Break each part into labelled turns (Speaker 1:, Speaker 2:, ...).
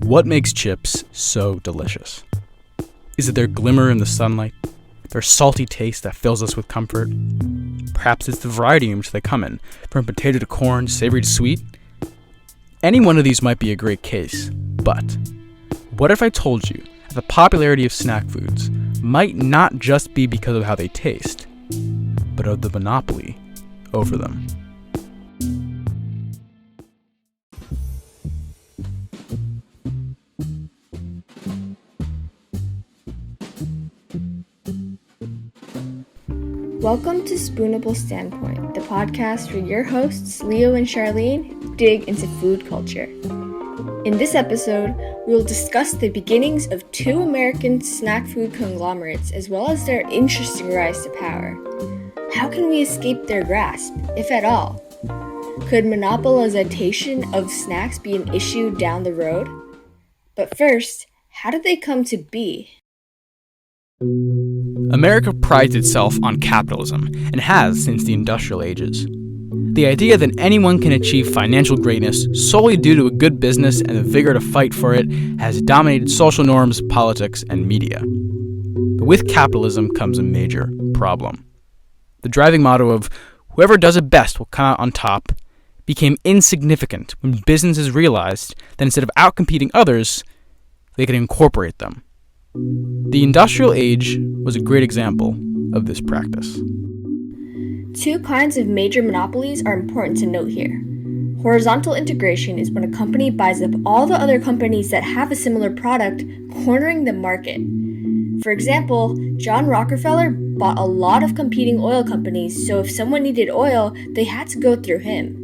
Speaker 1: What makes chips so delicious? Is it their glimmer in the sunlight? Their salty taste that fills us with comfort? Perhaps it's the variety in which they come in, from potato to corn, savory to sweet? Any one of these might be a great case, but what if I told you that the popularity of snack foods might not just be because of how they taste, but of the monopoly over them?
Speaker 2: Welcome to Spoonable Standpoint, the podcast where your hosts, Leo and Charlene, dig into food culture. In this episode, we will discuss the beginnings of two American snack food conglomerates as well as their interesting rise to power. How can we escape their grasp, if at all? Could monopolization of snacks be an issue down the road? But first, how did they come to be?
Speaker 1: America prides itself on capitalism and has since the industrial ages. The idea that anyone can achieve financial greatness solely due to a good business and the vigor to fight for it has dominated social norms, politics, and media. But with capitalism comes a major problem. The driving motto of whoever does it best will come out on top became insignificant when businesses realized that instead of outcompeting others, they could incorporate them. The industrial age was a great example of this practice.
Speaker 2: Two kinds of major monopolies are important to note here. Horizontal integration is when a company buys up all the other companies that have a similar product, cornering the market. For example, John Rockefeller bought a lot of competing oil companies, so if someone needed oil, they had to go through him.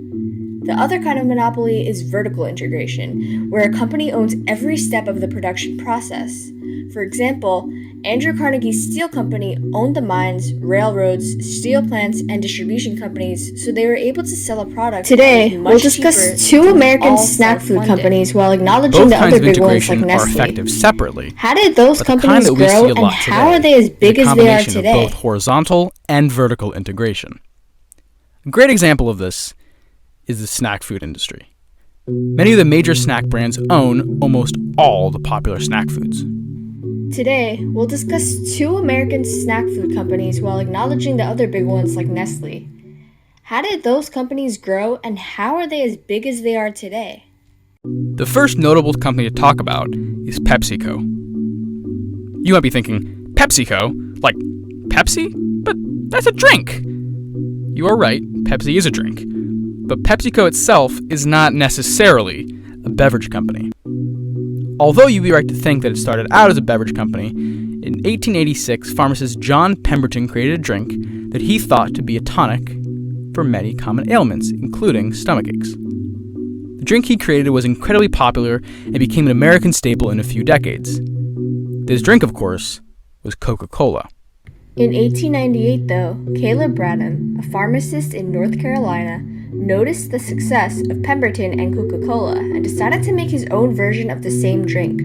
Speaker 2: The other kind of monopoly is vertical integration, where a company owns every step of the production process. For example, Andrew Carnegie's steel company owned the mines, railroads, steel plants, and distribution companies, so they were able to sell a product. Today, we'll discuss two American snack food companies while acknowledging the other big ones like Nestle.
Speaker 1: Both kinds of integration are effective separately.
Speaker 2: How did those companies grow, and how are they as big as they are today?
Speaker 1: Both horizontal and vertical integration. A great example of this is the snack food industry. Many of the major snack brands own almost all the popular snack foods.
Speaker 2: Today, we'll discuss two American snack food companies while acknowledging the other big ones like Nestle. How did those companies grow, and how are they as big as they are today?
Speaker 1: The first notable company to talk about is PepsiCo. You might be thinking, PepsiCo? Like Pepsi? But that's a drink! You are right, Pepsi is a drink. But PepsiCo itself is not necessarily a beverage company. Although you'd be right to think that it started out as a beverage company, in 1886, pharmacist John Pemberton created a drink that he thought to be a tonic for many common ailments, including stomach aches. The drink he created was incredibly popular and became an American staple in a few decades. This drink, of course, was Coca-Cola.
Speaker 2: In 1898, though, Caleb Bradham, a pharmacist in North Carolina, noticed the success of Pemberton and Coca-Cola and decided to make his own version of the same drink,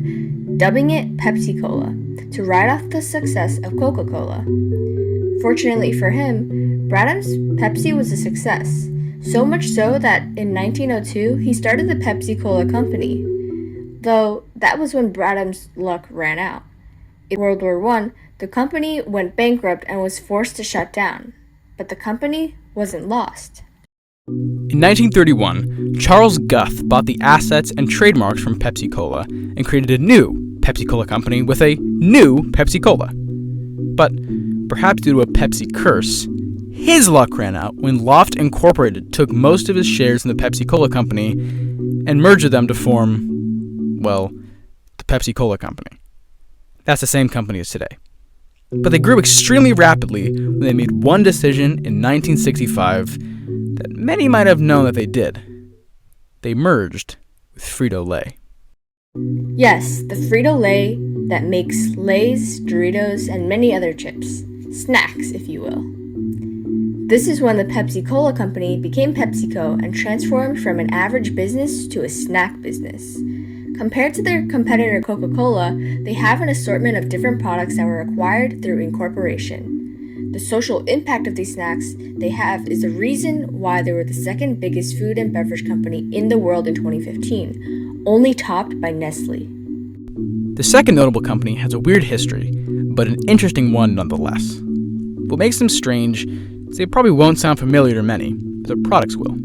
Speaker 2: dubbing it Pepsi-Cola, to ride off the success of Coca-Cola. Fortunately for him, Bradham's Pepsi was a success, so much so that in 1902 he started the Pepsi-Cola Company, though that was when Bradham's luck ran out. In World War I, the company went bankrupt and was forced to shut down, but the company wasn't lost.
Speaker 1: In 1931, Charles Guth bought the assets and trademarks from Pepsi-Cola and created a new Pepsi-Cola company with a new Pepsi-Cola. But perhaps due to a Pepsi curse, his luck ran out when Loft Incorporated took most of his shares in the Pepsi-Cola company and merged them to form, well, the Pepsi-Cola company. That's the same company as today. But they grew extremely rapidly when they made one decision in 1965 that many might have known that they did. They merged with Frito-Lay.
Speaker 2: Yes, the Frito-Lay that makes Lay's, Doritos, and many other chips. Snacks, if you will. This is when the Pepsi-Cola Company became PepsiCo and transformed from an average business to a snack business. Compared to their competitor Coca-Cola, they have an assortment of different products that were acquired through incorporation. The social impact of these snacks they have is the reason why they were the second biggest food and beverage company in the world in 2015, only topped by Nestle.
Speaker 1: The second notable company has a weird history, but an interesting one nonetheless. What makes them strange is they probably won't sound familiar to many, but their products will.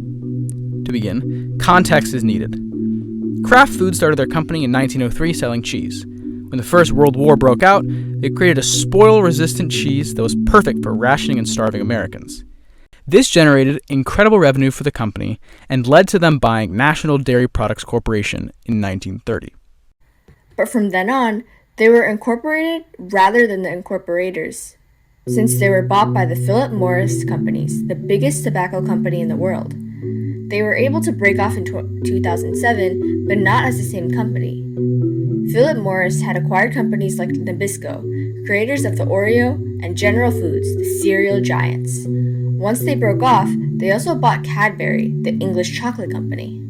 Speaker 1: To begin, context is needed. Kraft Foods started their company in 1903 selling cheese. When the First World War broke out, they created a spoil-resistant cheese that was perfect for rationing and starving Americans. This generated incredible revenue for the company and led to them buying National Dairy Products Corporation in 1930.
Speaker 2: But from then on, they were incorporated rather than the incorporators, since they were bought by the Philip Morris companies, the biggest tobacco company in the world. They were able to break off in 2007, but not as the same company. Philip Morris had acquired companies like Nabisco, creators of the Oreo, and General Foods, the cereal giants. Once they broke off, they also bought Cadbury, the English chocolate company.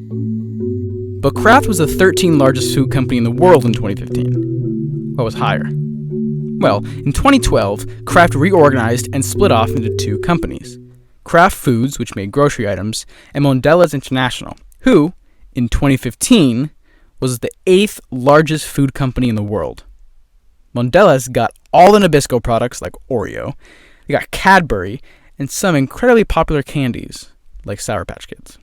Speaker 1: But Kraft was the 13th largest food company in the world in 2015. What was higher? Well, in 2012, Kraft reorganized and split off into two companies. Kraft Foods, which made grocery items, and Mondelez International, who, in 2015, was the 8th largest food company in the world. Mondelez got all the Nabisco products like Oreo, they got Cadbury, and some incredibly popular candies like Sour Patch Kids.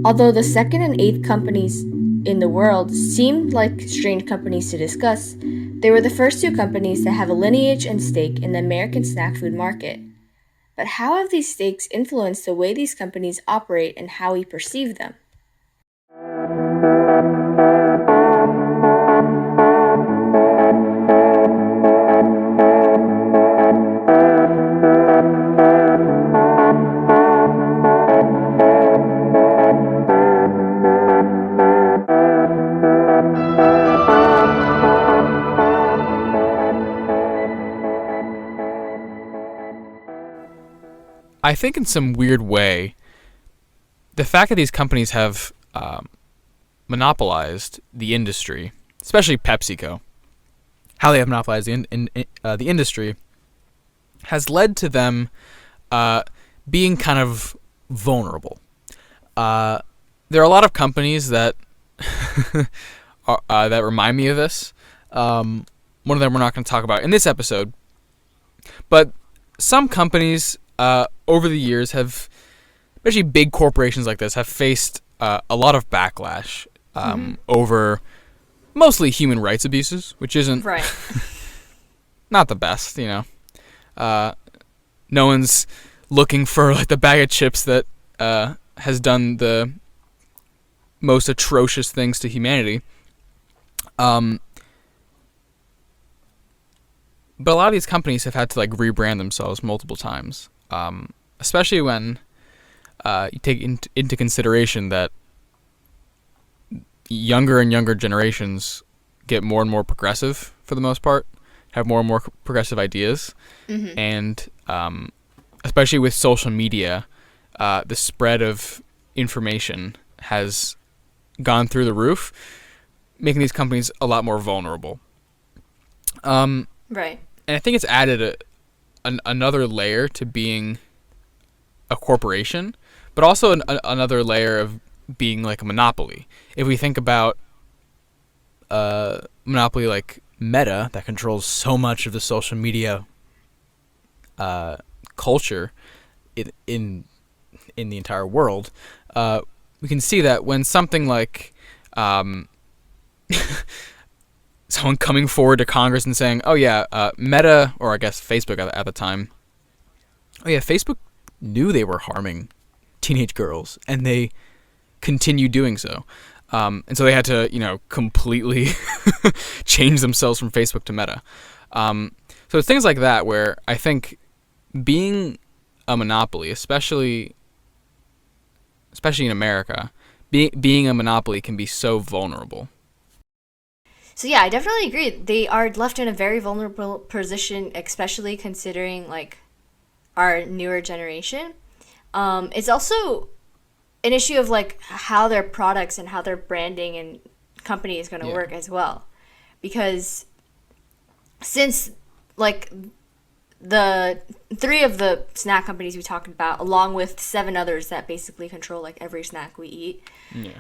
Speaker 2: Although the second and eighth companies in the world seemed like strange companies to discuss, they were the first two companies that have a lineage and stake in the American snack food market. But how have these stakes influenced the way these companies operate and how we perceive them?
Speaker 1: I think in some weird way, the fact that these companies have monopolized the industry, especially PepsiCo, how they have monopolized the industry, has led to them being kind of vulnerable. There are a lot of companies that that remind me of this. One of them we're not going to talk about in this episode, but some companies over the years have, especially big corporations like this, have faced a lot of backlash over mostly human rights abuses, which isn't
Speaker 2: Right.
Speaker 1: not the best, you know. No one's looking for like the bag of chips that has done the most atrocious things to humanity. But a lot of these companies have had to like rebrand themselves multiple times, especially when you take into consideration that younger and younger generations get more and more progressive for the most part, have more and more progressive ideas, and especially with social media, the spread of information has gone through the roof, making these companies a lot more vulnerable.
Speaker 2: Right.
Speaker 1: And I think it's added another layer to being a corporation, but also another layer of being like a monopoly. If we think about monopoly like Meta, that controls so much of the social media culture in the entire world, we can see that when something like someone coming forward to Congress and saying, oh yeah, Meta, or I guess Facebook at the time, oh yeah, Facebook knew they were harming teenage girls, and they continue doing so. And so they had to, completely change themselves from Facebook to Meta. So it's things like that where I think being a monopoly, especially in America, being a monopoly can be so vulnerable.
Speaker 3: So yeah, I definitely agree. They are left in a very vulnerable position, especially considering like our newer generation. It's also an issue of like how their products and how their branding and company is going to work as well, because since like the 3 of the snack companies we talked about, along with 7 others that basically control like every snack we eat.
Speaker 1: Yeah.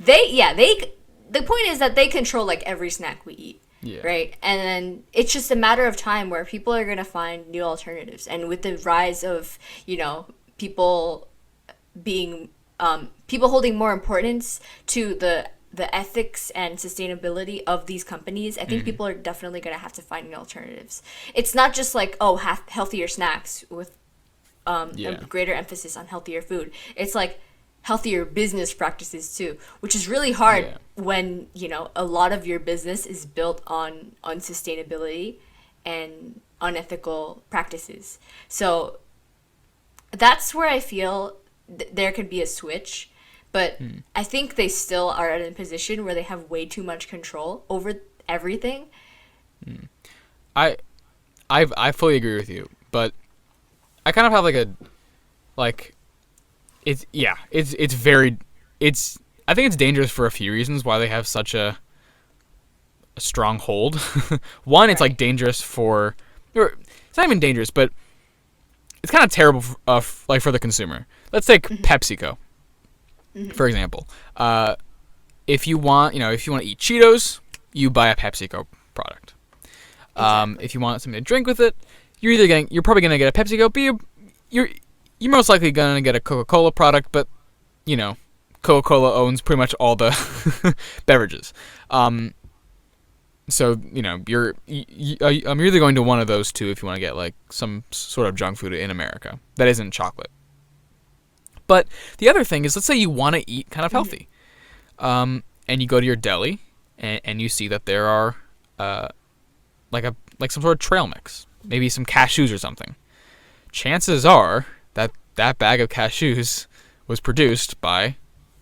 Speaker 3: the point is that they control like every snack we eat.
Speaker 1: Yeah.
Speaker 3: Right. And then it's just a matter of time where people are going to find new alternatives. And with the rise of, people being, people holding more importance to the ethics and sustainability of these companies, I think people are definitely going to have to find new alternatives. It's not just like, healthier snacks with a greater emphasis on healthier food. It's like healthier business practices too, which is really hard when, a lot of your business is built on sustainability and unethical practices. So that's where I feel there could be a switch, but I think they still are in a position where they have way too much control over everything.
Speaker 1: I fully agree with you, but I kind of have I think it's dangerous for a few reasons why they have such a strong hold. One, it's like dangerous or it's not even dangerous, but it's kind of terrible for the consumer. Let's take PepsiCo, for example. If you want to eat Cheetos, you buy a PepsiCo product. If you want something to drink with it, you're probably gonna get a PepsiCo, but you're most likely gonna get a Coca-Cola product, but Coca-Cola owns pretty much all the beverages. So you're either going to one of those two if you want to get like some sort of junk food in America that isn't chocolate. But the other thing is, let's say you want to eat kind of healthy, and you go to your deli and you see that there are like some sort of trail mix, maybe some cashews or something. Chances are that bag of cashews was produced by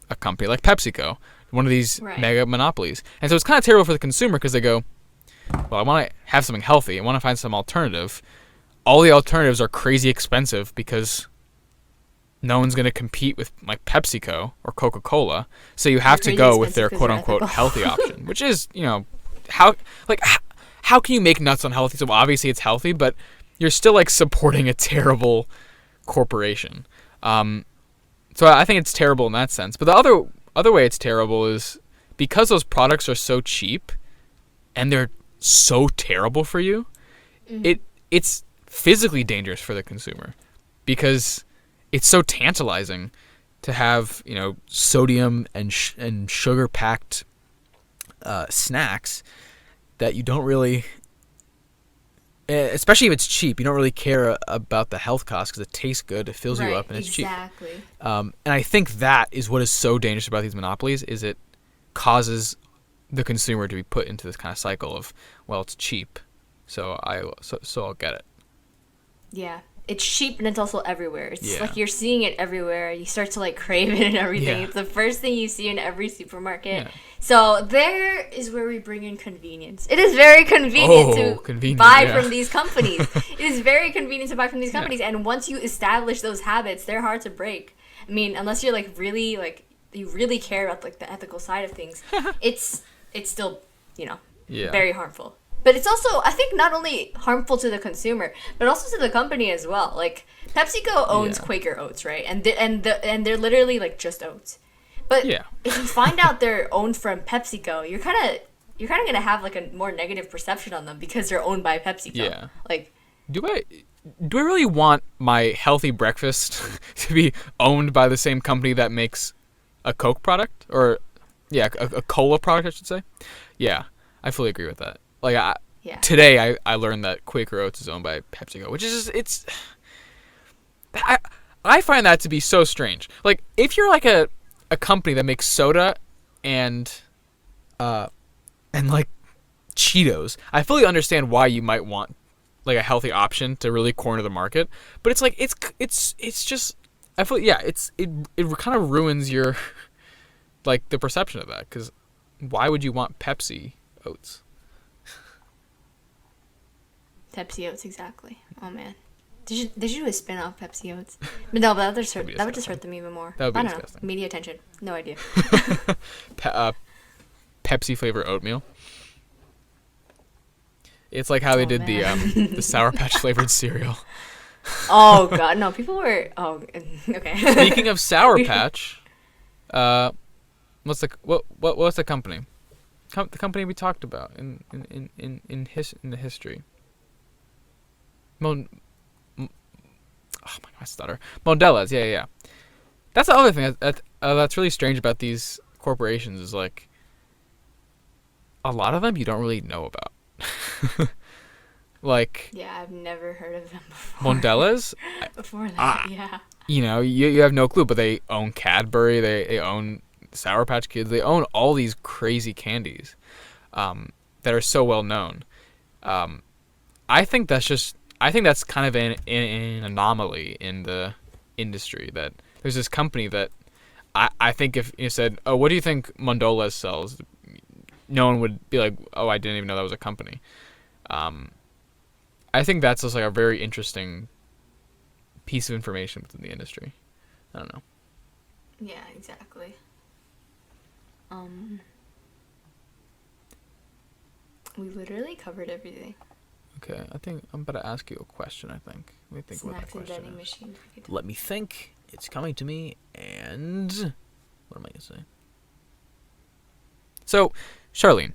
Speaker 1: a company like PepsiCo, one of these mega monopolies. And so it's kind of terrible for the consumer because they go, well, I want to have something healthy. I want to find some alternative. All the alternatives are crazy expensive because no one's going to compete with like PepsiCo or Coca-Cola. So you have to go with their quote unquote healthy option, which is, how can you make nuts unhealthy? So obviously it's healthy, but you're still like supporting a terrible corporation. So I think it's terrible in that sense. But the other way it's terrible is because those products are so cheap and they're so terrible for you, it's physically dangerous for the consumer because it's so tantalizing to have, sodium and sugar packed snacks that you don't really, especially if it's cheap, you don't really care about the health costs because it tastes good, it fills you up, and it's cheap. And I think that is what is so dangerous about these monopolies, is it causes the consumer to be put into this kind of cycle of, well, it's cheap, so I'll get it.
Speaker 3: Yeah. It's cheap and it's also everywhere. It's like you're seeing it everywhere. You start to like crave it and everything. Yeah. It's the first thing you see in every supermarket. Yeah. So there is where we bring in convenience. It is very convenient to buy from these companies. It is very convenient to buy from these companies. And once you establish those habits, they're hard to break. I mean, unless you're like really like you really care about like the ethical side of things, it's still, very harmful. But it's also, I think, not only harmful to the consumer, but also to the company as well. Like, PepsiCo owns Quaker Oats, right? And they're literally like just oats. But if you find out they're owned from PepsiCo, you're kind of gonna have like a more negative perception on them because they're owned by PepsiCo. Yeah. Like,
Speaker 1: do I really want my healthy breakfast to be owned by the same company that makes a Coke product, or a cola product, I should say? Yeah, I fully agree with that. Like, today I learned that Quaker Oats is owned by PepsiCo, which is just, I find that to be so strange. Like, if you're like a company that makes soda and like Cheetos, I fully understand why you might want like a healthy option to really corner the market. But it's like it's just, I feel it kind of ruins your like the perception of that, because why would you want Pepsi Oats?
Speaker 3: Pepsi Oats, exactly. Oh man, they should do a spin-off Pepsi Oats. But no, that would just hurt them even more.
Speaker 1: That would be
Speaker 3: I
Speaker 1: disgusting.
Speaker 3: Don't know. Media attention. No idea.
Speaker 1: Pepsi flavor oatmeal. It's like how they did the Sour Patch flavored cereal.
Speaker 3: Oh god, no! People were. Oh, okay.
Speaker 1: Speaking of Sour Patch, What's the company? The company we talked about in the history. Oh my God, I stutter. Modelo's, yeah. That's the other thing that's really strange about these corporations is like a lot of them you don't really know about. Like,
Speaker 3: yeah, I've never heard of them before.
Speaker 1: Modelo's?
Speaker 3: Before that, yeah.
Speaker 1: You know, you have no clue, but they own Cadbury, they own Sour Patch Kids, they own all these crazy candies that are so well known. I think that's kind of an anomaly in the industry, that there's this company that I think if you said, oh, what do you think Mondelez sells? No one would be like, oh, I didn't even know that was a company. I think that's just like a very interesting piece of information within the industry. I don't know.
Speaker 3: Yeah, exactly. We literally covered everything.
Speaker 1: Okay, I think I'm about to ask you a question, I think. Let me think what that
Speaker 3: Snacks and
Speaker 1: question
Speaker 3: vending
Speaker 1: is.
Speaker 3: machines.
Speaker 1: Let me think. It's coming to me, and... What am I going to say? So, Charlene,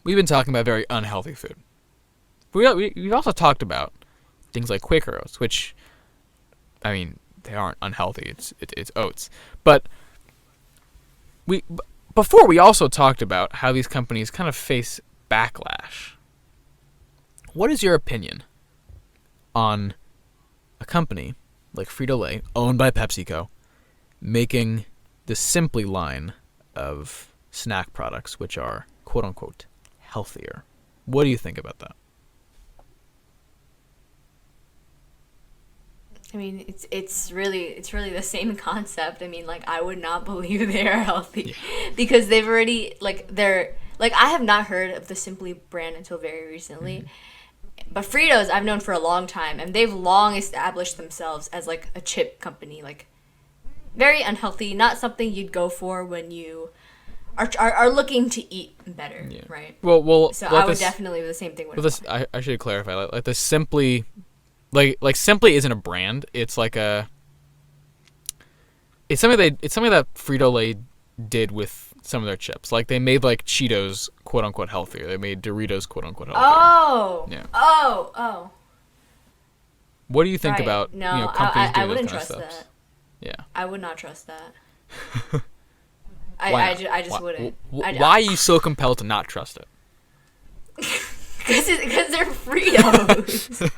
Speaker 1: we've been talking about very unhealthy food. We've also talked about things like Quaker Oats, which, I mean, they aren't unhealthy. It's oats. But before we also talked about how these companies kind of face backlash. What is your opinion on a company like Frito-Lay, owned by PepsiCo, making the Simply line of snack products, which are quote-unquote healthier? What do you think about that?
Speaker 3: I mean, it's really the same concept. I mean, like, I would not believe they are healthy because they've already I have not heard of the Simply brand until very recently. Mm-hmm. But Fritos I've known for a long time, and they've long established themselves as like a chip company, like very unhealthy, not something you'd go for when you are looking to eat better, right?
Speaker 1: Well,
Speaker 3: so I would definitely do the same thing with
Speaker 1: this. I should clarify, like the Simply. Like Simply isn't a brand. It's like it's something that Frito-Lay did with some of their chips. Like they made like Cheetos quote unquote healthier. They made Doritos quote unquote healthier.
Speaker 3: Oh.
Speaker 1: Yeah.
Speaker 3: Oh.
Speaker 1: What do you think about companies doing
Speaker 3: I wouldn't
Speaker 1: those kind of
Speaker 3: trust
Speaker 1: steps?
Speaker 3: that.
Speaker 1: Yeah.
Speaker 3: I would not trust that.
Speaker 1: I
Speaker 3: just wouldn't.
Speaker 1: Why are you so compelled to not trust it?
Speaker 3: Because they're Fritos.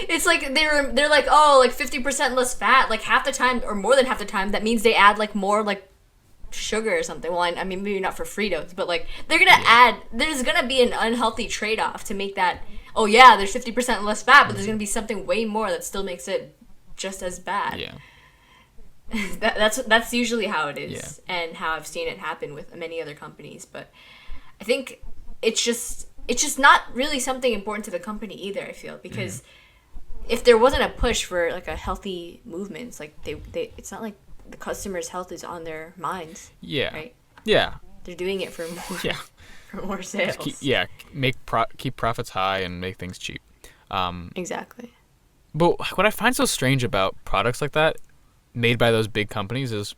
Speaker 3: it's like they're like, oh, like 50% less fat, like half the time or more than half the time. That means they add like more like sugar or something. Well, I mean maybe not for Fritos, but like they're gonna add. There's gonna be an unhealthy trade-off to make that. Oh yeah, there's 50% less fat, but there's gonna be something way more that still makes it just as bad.
Speaker 1: Yeah.
Speaker 3: That's usually how it is, and how I've seen it happen with many other companies. But I think it's just not really something important to the company either, I feel, because if there wasn't a push for like a healthy movement, it's like they it's not like the customer's health is on their minds.
Speaker 1: Yeah.
Speaker 3: Right?
Speaker 1: Yeah.
Speaker 3: They're doing it for more, for more sales.
Speaker 1: Keep profits high and make things cheap.
Speaker 3: Exactly.
Speaker 1: But what I find so strange about products like that made by those big companies is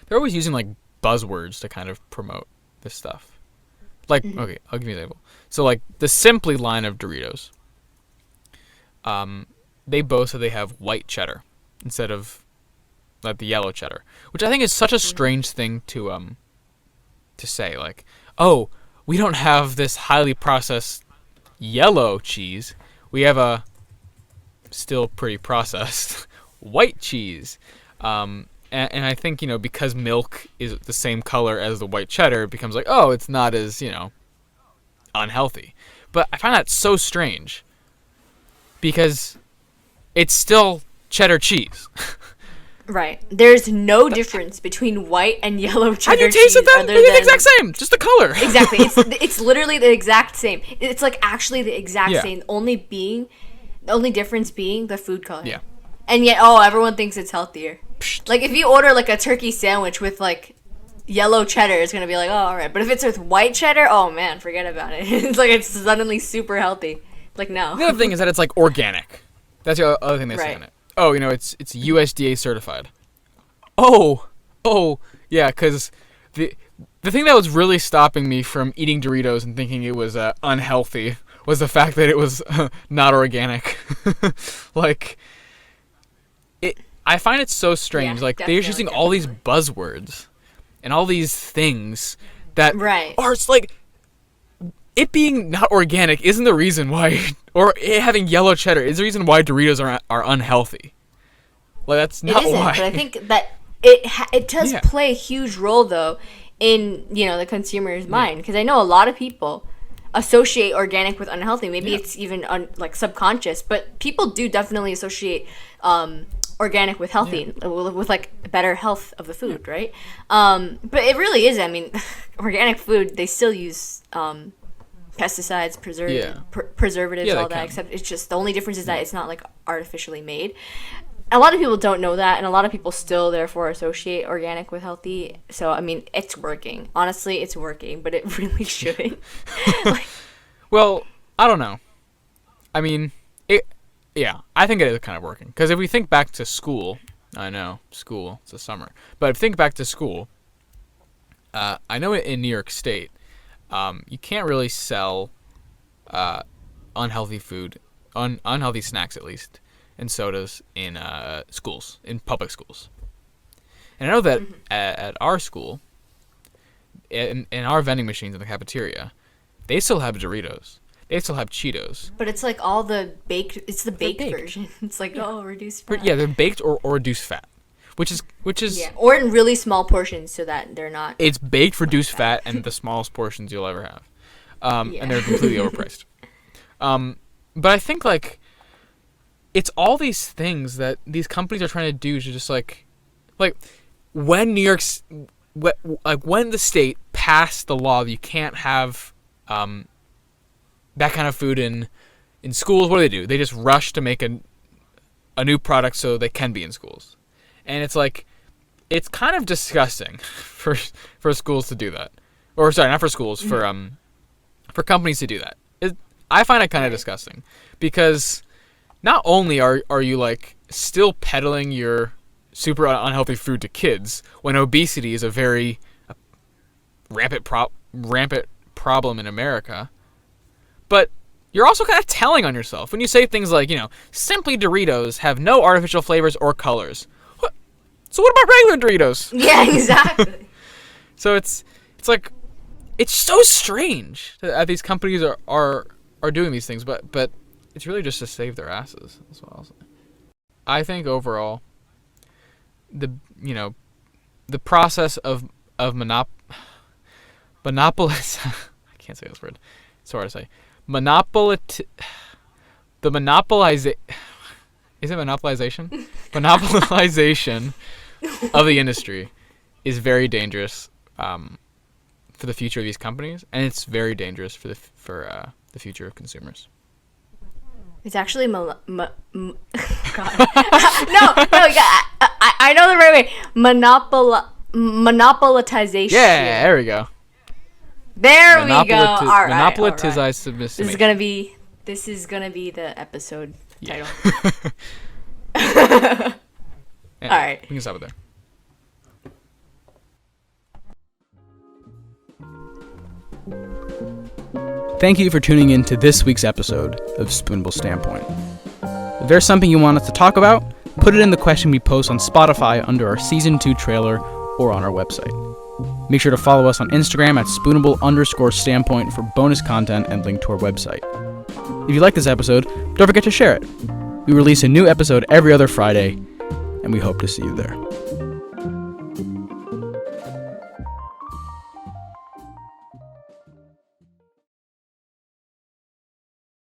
Speaker 1: they're always using like buzzwords to kind of promote this stuff. Like, okay, I'll give you an example. So, like, the Simply line of Doritos, they boast that they have white cheddar instead of, like, the yellow cheddar, which I think is such a strange thing to say. Like, oh, we don't have this highly processed yellow cheese. We have a still pretty processed white cheese. And I think, because milk is the same color as the white cheddar, it becomes like, oh, it's not as, unhealthy. But I find that so strange because it's still cheddar cheese.
Speaker 3: Right. There's no difference between white and yellow cheddar cheese.
Speaker 1: How do you taste it then? They're the exact same. Just the color.
Speaker 3: Exactly. It's literally the exact same. It's like actually the exact same. The only difference being the food color.
Speaker 1: Yeah.
Speaker 3: And yet, everyone thinks it's healthier. Like, if you order, like, a turkey sandwich with, like, yellow cheddar, it's gonna be like, oh, all right. But if it's with white cheddar, oh, man, forget about it. It's like it's suddenly super healthy. Like, no.
Speaker 1: The other thing is that it's, like, organic. That's the other thing they say in it. Oh, it's USDA certified. Oh, Oh, yeah, because the thing that was really stopping me from eating Doritos and thinking it was unhealthy was the fact that it was not organic. Like, I find it so strange.
Speaker 3: Yeah,
Speaker 1: like, they're using all these buzzwords and all these things that are, it's like, it being not organic isn't the reason why, or it having yellow cheddar is the reason why Doritos are unhealthy. Like, that's not why.
Speaker 3: But I think that it does play a huge role, though, in, the consumer's mind. Because I know a lot of people associate organic with unhealthy. Maybe it's even subconscious, but people do definitely associate organic with healthy, with like better health of the food, right? But it really is. I mean, organic food, they still use pesticides, preservatives, all that. Except it's just the only difference is that it's not like artificially made. A lot of people don't know that, and a lot of people still therefore associate organic with healthy. So I mean, it's working. Honestly, it's working, but it really shouldn't.
Speaker 1: Well, I don't know. I mean, I think it is kind of working. Because if we think back to school, I know, school, it's the summer. But if you think back to school, I know in New York State, you can't really sell unhealthy food, unhealthy snacks at least, and sodas in schools, in public schools. And I know that at our school, in our vending machines in the cafeteria, they still have Doritos. They still have Cheetos.
Speaker 3: But it's like all the baked. It's the baked version. It's like reduced fat.
Speaker 1: Yeah, they're baked or reduced fat, which is
Speaker 3: or in really small portions so that they're not.
Speaker 1: It's baked, reduced fat, and the smallest portions you'll ever have, and they're completely overpriced. But I think like it's all these things that these companies are trying to do to just like when New York's when the state passed the law that you can't have that kind of food in schools, what do? They just rush to make a new product so they can be in schools. And it's like, it's kind of disgusting for schools to do that. Or sorry, not for schools, for companies to do that. I find it kind of disgusting because not only are you like still peddling your super unhealthy food to kids when obesity is a very rampant problem in America, but you're also kind of telling on yourself when you say things like, Simply Doritos have no artificial flavors or colors. So what about regular Doritos?
Speaker 3: Yeah, exactly.
Speaker 1: So it's like, it's so strange that these companies are doing these things, but it's really just to save their asses. That's what I'll say. I think overall, the process of monopolize. I can't say this word. It's hard to say. Is it monopolization? Monopolization of the industry is very dangerous for the future of these companies, and it's very dangerous for the future of consumers.
Speaker 3: It's actually God. no, I know the right way. Monopolitization.
Speaker 1: Yeah, there we go.
Speaker 3: There we go. All right.
Speaker 1: Monopolitization.
Speaker 3: This is gonna be the episode title.
Speaker 1: All
Speaker 3: right.
Speaker 1: We can stop it there. Thank you for tuning in to this week's episode of Spoonable Standpoint. If there's something you want us to talk about, put it in the question we post on Spotify under our Season 2 trailer or on our website. Make sure to follow us on Instagram at spoonable_standpoint for bonus content and link to our website. If you like this episode, don't forget to share it. We release a new episode every other Friday, and we hope to see you there.